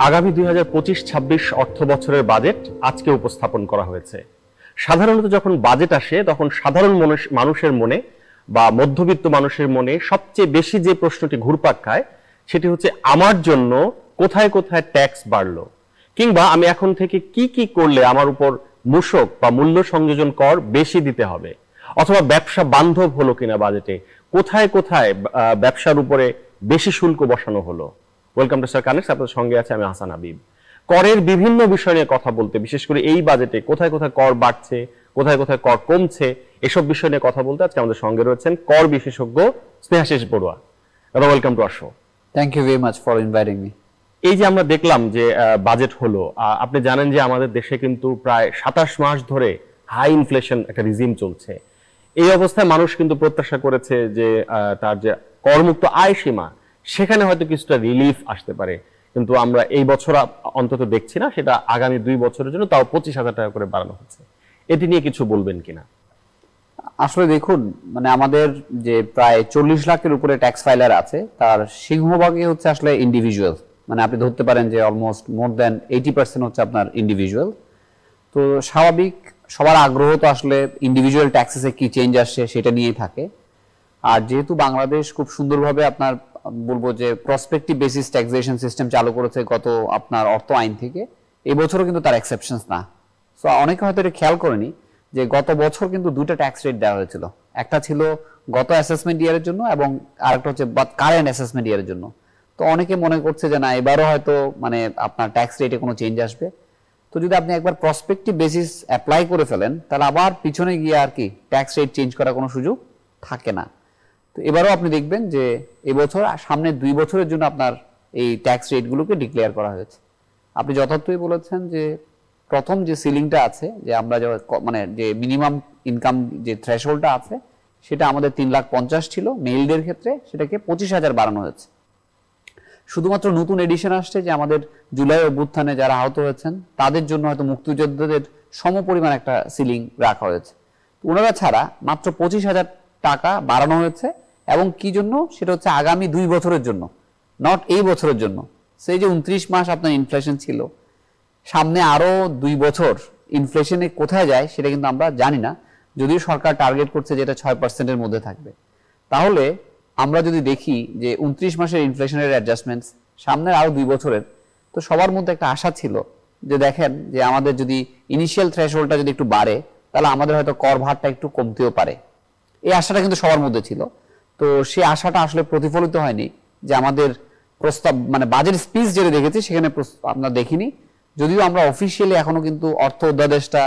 আগামী 2025-26 অর্থ বছরের বাজেট আজকে উপস্থাপন করা হয়েছে। সাধারণত যখন বাজেট আসে তখন সাধারণ মানুষের মনে বা মধ্যবিত্ত মানুষের মনে সবচেয়ে বেশি যে প্রশ্নটি ঘুরপাক খায় সেটি হচ্ছে আমার জন্য কোথায় কোথায় ট্যাক্স বাড়লো, কিংবা আমি এখন থেকে কি কি করলে আমার উপর মূসক বা মূল্য সংযোজন কর বেশি দিতে হবে, অথবা ব্যবসা বান্ধব হলো কিনা বাজেটে, কোথায় কোথায় ব্যবসার উপরে বেশি শুল্ক বসানো হলো। ওয়েলকাম টু স্যার কানেক্টস, আপনাদের সঙ্গে আছে আমি হাসান হাবিব। করের বিভিন্ন বিষয় নিয়ে কথা বলতে, বিশেষ করে এই বাজেটে কোথায় কোথায় কর বাড়ছে, কোথায় কোথায় কর কমছে, এসব বিষয় নিয়ে কথা বলতে আজকে আমাদের সঙ্গে রয়েছেন কর বিশেষজ্ঞ স্নেহাশিস বড়ুয়া। দাদা, welcome to our show. Thank you very much for inviting me. এই যে আমরা দেখলাম যে বাজেট হলো, আপনি জানেন যে আমাদের দেশে কিন্তু প্রায় 27 মাস ধরে হাই ইনফ্লেশন একটা রিজিম চলছে। এই অবস্থায় মানুষ কিন্তু প্রত্যাশা করেছে যে তার যে করমুক্ত আয় সীমা সেখানে হয়তো কিছুটা রিলিফ আসতে পারে, কিন্তু আমরা এই বছর অন্তত দেখছি না। সেটা আগামী 2 বছরের জন্য তাও 25,000 টাকা করে বাড়ানো হচ্ছে। এটি নিয়ে কিছু বলবেন কিনা? আসলে দেখুন, মানে আমাদের যে প্রায় 40 লাখের উপরে ট্যাক্স ফাইলার আছে তার সিংহভাগই হচ্ছে আসলে ইন্ডিভিজুয়াল। মানে আপনি ধরতে পারেন যে অলমোস্ট মোর দ্যান 80% হচ্ছে আপনার ইন্ডিভিজুয়াল। তো স্বাভাবিক সবার আগ্রহ তো আসলে ইন্ডিভিজুয়াল ট্যাক্সেসে কি চেঞ্জ আসছে সেটা নিয়েই থাকে। আর যেহেতু বাংলাদেশ খুব সুন্দরভাবে আপনার বলবো যে প্রসপেক্টিভ বেসিস ট্যাক্সেশন সিস্টেম চালু করেছে গত আপনার অর্থ আইন থেকে, এই বছরও কিন্তু তার এক্সেপশনস না। সো অনেকে হয়তো এটা খেয়াল করেনি যে গত বছর কিন্তু দুটো ট্যাক্স রেট দেওয়া হয়েছিল, একটা ছিল গত অ্যাসেসমেন্ট ইয়ারের জন্য এবং আরেকটা হচ্ছে কারেন্ট অ্যাসেসমেন্ট ইয়ারের জন্য। তো অনেকে মনে করছে যে না, এবারও হয়তো মানে আপনার ট্যাক্স রেটে কোনো চেঞ্জ আসবে। তো যদি আপনি একবার প্রসপেক্টিভ বেসিস অ্যাপ্লাই করে ফেলেন তাহলে আবার পিছনে গিয়ে আর কি ট্যাক্স রেট চেঞ্জ করার কোনো সুযোগ থাকে না। তো এবারও আপনি দেখবেন যে এবছর সামনে 2 বছরের জন্য আপনার এই ট্যাক্স রেটগুলোকে ডিক্লেয়ার করা হয়েছে। আপনি যথার্থই বলেছেন যে প্রথম যে সিলিংটা আছে, যে আমরা মানে যে মিনিমাম ইনকাম যে থ্রেশহোল্ডটা আছে সেটা আমাদের 3,50,000 ছিল মেইলদের ক্ষেত্রে, সেটাকে 25,000 বাড়ানো হয়েছে। শুধুমাত্র নতুন এডিশন আসছে যে আমাদের জুলাই অভ্যুত্থানে যারা আহত হয়েছেন তাদের জন্য হয়তো মুক্তিযোদ্ধাদের সমপরিমাণ একটা সিলিং রাখা হয়েছে। ওনারা ছাড়া মাত্র 25,000 টাকা বাড়ানো হয়েছে। এবং কি জন্য? সেটা হচ্ছে আগামী 2 বছরের জন্য, নট এই বছরের জন্য। সেই যে 29 মাস আপনার ইনফ্লেশন ছিল, সামনে আরো 2 বছর ইনফ্লেশনে কোথায় যায় সেটা কিন্তু আমরা জানি না। যদিও সরকার টার্গেট করছে যেটা 6%-এর মধ্যে থাকবে। তাহলে আমরা যদি দেখি যে 29 মাসের ইনফ্লেশনের অ্যাডজাস্টমেন্টস সামনের আরো 2 বছরের, তো সবার মধ্যে একটা আশা ছিল যে দেখেন যে আমাদের যদি ইনিশিয়াল থ্রেশহোল্ডটা যদি একটু বাড়ে তাহলে আমাদের হয়তো কর ভারটা একটু কমতেও পারে। এই আশাটা কিন্তু সবার মধ্যে ছিল। তো সেই আশাটা আসলে প্রতিফলিত হয়নি। যে আমাদের প্রস্তাব মানে বাজেট স্পিচ যেটা দেখেছি সেখানে আমরা দেখিনি, যদিও আমরা অফিসিয়ালি এখনো কিন্তু অর্থ অধ্যাদেশটা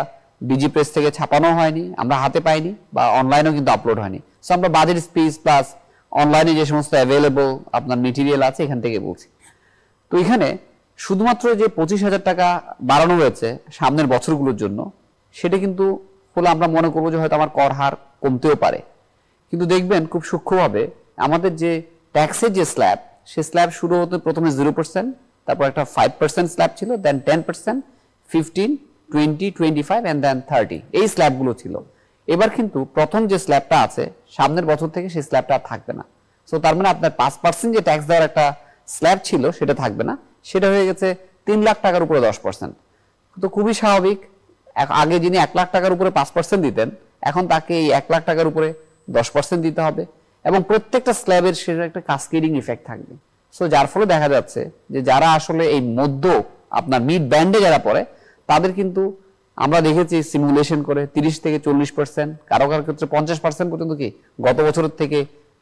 ডিজি প্রেস থেকে ছাপানো হয়নি, আমরা হাতে পাইনি, বা অনলাইনেও কিন্তু আপলোড হয়নি। সো আমরা বাজেট স্পিচ প্লাস অনলাইনে যে সমস্ত অ্যাভেলেবল আপনার মেটেরিয়াল আছে এখান থেকে বলছি। তো এখানে শুধুমাত্র যে 25,000 টাকা বাড়ানো হয়েছে সামনের বছরগুলোর জন্য, সেটা কিন্তু হলে আমরা মনে করবো যে হয়তো আমার কর হার কমতেও পারে। কিন্তু দেখবেন খুব সূক্ষ্মভাবে আমাদের যে ট্যাক্সের যে স্ল্যাব, সে স্ল্যাব শুরু হতে প্রথমে 0%, তারপর একটা 5% স্ল্যাব ছিল, দেন 10%, 15, 20, 25 এন্ড দেন 30, এই স্ল্যাবগুলো ছিল। এবার কিন্তু প্রথম যে স্ল্যাবটা আছে সামনের বছর থেকে সেই স্ল্যাবটা আর থাকবে না। সো তার মানে আপনার 5% যে ট্যাক্স দেওয়ার একটা স্ল্যাব ছিল সেটা থাকবে না, সেটা হয়ে গেছে 3 লাখ টাকার উপরে 10%। তো খুবই স্বাভাবিক, আগে যিনি 1 লাখ টাকার উপরে 5% দিতেন এখন তাকে এই 1 লাখ টাকার উপরে 10% দিতে হবে, এবং প্রত্যেকটা স্ল্যাবের সেটা একটা কাসকেডিং ইফেক্ট থাকবে। সো যার ফলে দেখা যাচ্ছে যে যারা আসলে এই মধ্য আপনার মিড ব্যান্ডে যারা পড়ে তাদের কিন্তু আমরা দেখেছি সিমুলেশন করে 30 থেকে 40%, কারো কারো ক্ষেত্রে 50% পর্যন্ত কি গত বছরের থেকে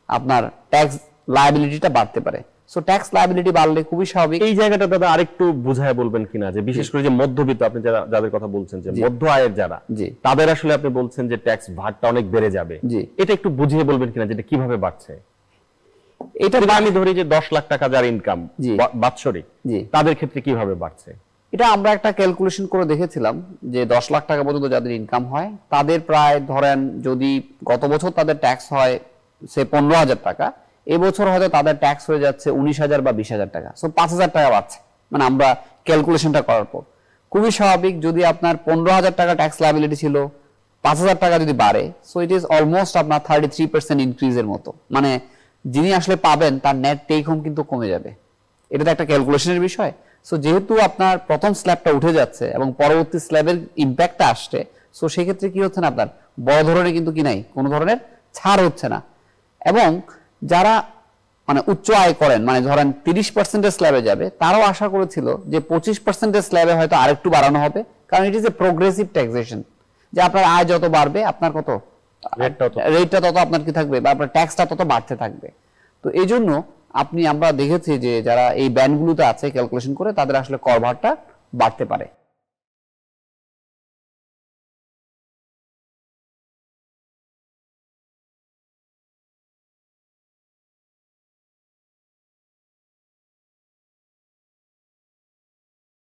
আপনার ট্যাক্স লায়াবিলিটিটা বাড়তে পারে। সো ট্যাক্স লায়াবিলিটি বাড়লে খুবই স্বাভাবিক। এই জায়গাটা দাদা আরেকটু বুঝায় বলবেন কিনা, যে বিশেষ করে যে মধ্যবিত্ত আপনি যাদের কথা বলছেন, যে মধ্য আয়ের যারা, তাদের আসলে আপনি বলছেন যে ট্যাক্স ভারটা অনেক বেড়ে যাবে, এটা একটু বুঝিয়ে বলবেন কিনা যেটা কিভাবে বাড়ছে? এটা আমি ধরি যে 10 লাখ টাকা যার ইনকাম বাৎসরিক, তাদের ক্ষেত্রে কিভাবে বাড়ছে? এটা আমরা একটা ক্যালকুলেশন করে দেখেছিলাম যে 10 লাখ টাকা পর্যন্ত যাদের ইনকাম হয় তাদের প্রায় ধরেন যদি গত বছর তাদের ট্যাক্স হয় সে 15,000 টাকা, এবছর হয়তো তাদের ট্যাক্স হয়ে যাচ্ছে 19,000 বা 20,000 টাকা। সো 5,000 টাকা বাড়ছে, মানে আমরা ক্যালকুলেশনটা করার পর। খুবই স্বাভাবিক, যদি আপনার 15,000 টাকা ট্যাক্স লায়াবিলিটি ছিল, 5,000 টাকা যদি বাড়ে, সো ইট ইজ অলমোস্ট আপনার 33% ইনক্রিজের মতো। মানে যিনি আসলে পাবেন তার নেট টেক হোম কিন্তু কমে যাবে। এটা তো একটা ক্যালকুলেশনের বিষয়। সো যেহেতু আপনার প্রথম স্ল্যাবটা উঠে যাচ্ছে এবং পরবর্তী স্ল্যাবের ইম্প্যাক্টটা আসছে, সো সেক্ষেত্রে কি হচ্ছে না, আপনার বড় ধরনের কিন্তু কি নাই, কোনো ধরনের ছাড় হচ্ছে না। এবং যারা মানে উচ্চ আয় করেন, মানে ধরেন 30% স্ল্যাবে যাবে, তারাও আশা করেছিল যে 25% স্ল্যাবে হয়তো আরেকটু বাড়ানো হবে, কারণ it is a progressive taxation, যে আপনার আয় যত বাড়বে আপনার কত রেটটা তত আপনার কি থাকবে, বা আপনার ট্যাক্সটা তত বাড়তে থাকবে। তো এই জন্য আমরা দেখেছি যে যারা এই ব্যান্ডগুলোতে আছে ক্যালকুলেশন করে, তাদের আসলে কর ভারটা বাড়তে পারে।